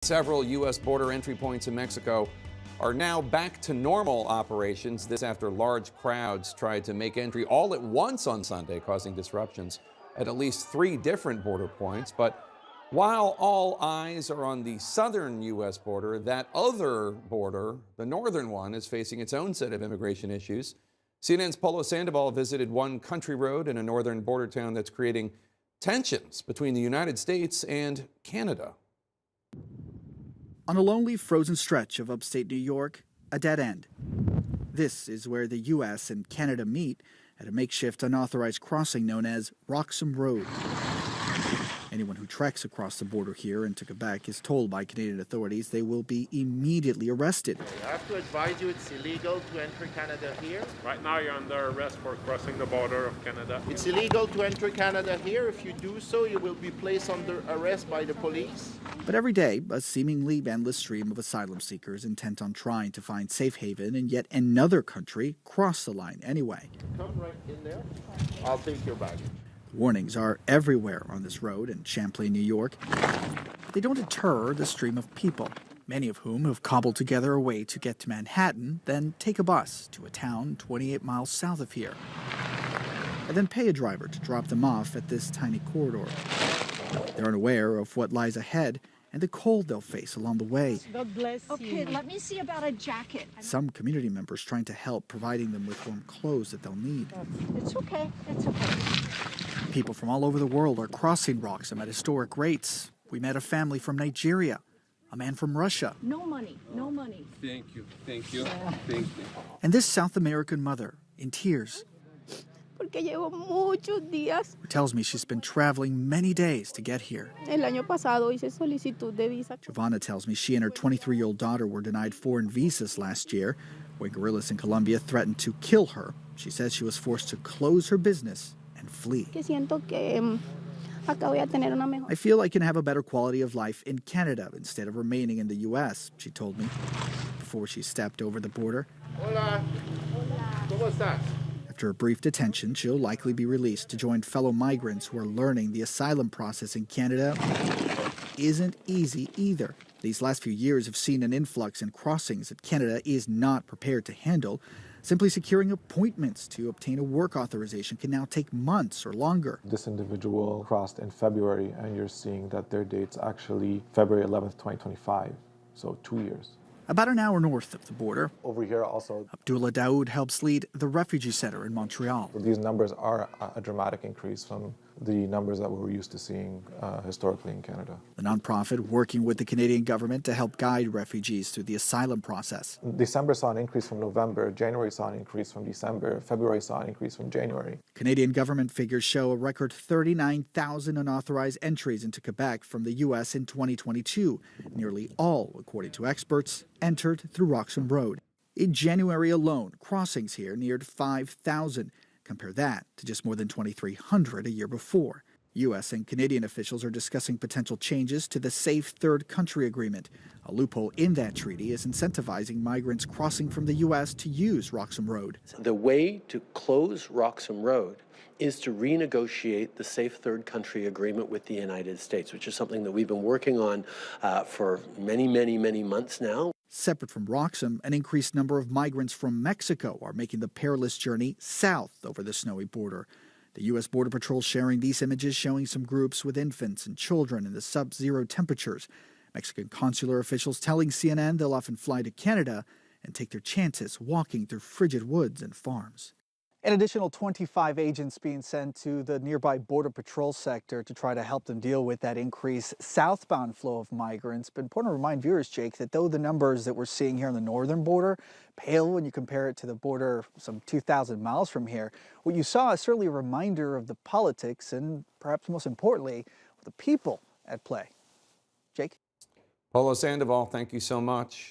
Several U.S. border entry points in Mexico are now back to normal operations. This after large crowds tried to make entry all at once on Sunday, causing disruptions at least 3 different border points. But while all eyes are on the southern U.S. border, that other border, the northern one, is facing its own set of immigration issues. CNN's Polo Sandoval visited one country road in a northern border town that's creating tensions between the United States and Canada. On a lonely, frozen stretch of upstate New York, a dead end. This is where the U.S. and Canada meet at a makeshift unauthorized crossing known as Roxham Road. Anyone who treks across the border here into Quebec is told by Canadian authorities they will be immediately arrested. I have to advise you it's illegal to enter Canada here. Right now you're under arrest for crossing the border of Canada. It's illegal to enter Canada here. If you do so, you will be placed under arrest by the police. But every day, a seemingly endless stream of asylum seekers intent on trying to find safe haven in yet another country cross the line anyway. Come right in there. I'll take your bag. Warnings are everywhere on this road in Champlain, New York. They don't deter the stream of people, many of whom have cobbled together a way to get to Manhattan, then take a bus to a town 28 miles south of here, and then pay a driver to drop them off at this tiny corridor. They're unaware of what lies ahead and the cold they'll face along the way. God bless you. Okay, let me see about a jacket. Some community members trying to help, providing them with warm clothes that they'll need. It's okay, it's okay. People from all over the world are crossing Roxham at historic rates. We met a family from Nigeria, a man from Russia. No money, no money. Thank you, thank you, thank you. And this South American mother, in tears, Porque llevo muchos días. who tells me she's been traveling many days to get here. El año pasado hice solicitud de visa. Giovanna tells me she and her 23-year-old daughter were denied foreign visas last year when guerrillas in Colombia threatened to kill her. She says she was forced to close her business and flee. Que siento que acá voy a tener una mejor. I feel I can have a better quality of life in Canada instead of remaining in the U.S., she told me before she stepped over the border. Hola. ¿Cómo estás? After a brief detention, she'll likely be released to join fellow migrants who are learning the asylum process in Canada isn't easy either. These last few years have seen an influx in crossings that Canada is not prepared to handle. Simply securing appointments to obtain a work authorization can now take months or longer. This individual crossed in February, and you're seeing that their date's actually February 11th, 2025, so 2 years. About an hour north of the border, Over here also, Abdullah Daoud helps lead the refugee center in Montreal. these numbers are a dramatic increase from the numbers that we were used to seeing historically in Canada. The nonprofit working with the Canadian government to help guide refugees through the asylum process. December saw an increase from November, January saw an increase from December, February saw an increase from January. Canadian government figures show a record 39,000 unauthorized entries into Quebec from the U.S. in 2022. Nearly all, according to experts, entered through Roxham Road. In January alone, crossings here neared 5,000. Compare that to just more than 2,300 a year before. U.S. and Canadian officials are discussing potential changes to the Safe Third Country Agreement. A loophole in that treaty is incentivizing migrants crossing from the U.S. to use Roxham Road. The way to close Roxham Road is to renegotiate the Safe Third Country Agreement with the United States, which is something that we've been working on for many months now. Separate from Roxham, an increased number of migrants from Mexico are making the perilous journey south over the snowy border. The U.S. Border Patrol sharing these images showing some groups with infants and children in the sub-zero temperatures. Mexican consular officials telling CNN they'll often fly to Canada and take their chances walking through frigid woods and farms. An additional 25 agents being sent to the nearby Border Patrol sector to try to help them deal with that increased southbound flow of migrants. But important to remind viewers, Jake, that though the numbers that we're seeing here on the northern border pale when you compare it to the border some 2,000 miles from here, what you saw is certainly a reminder of the politics and perhaps most importantly, the people at play. Jake? Polo Sandoval, thank you so much.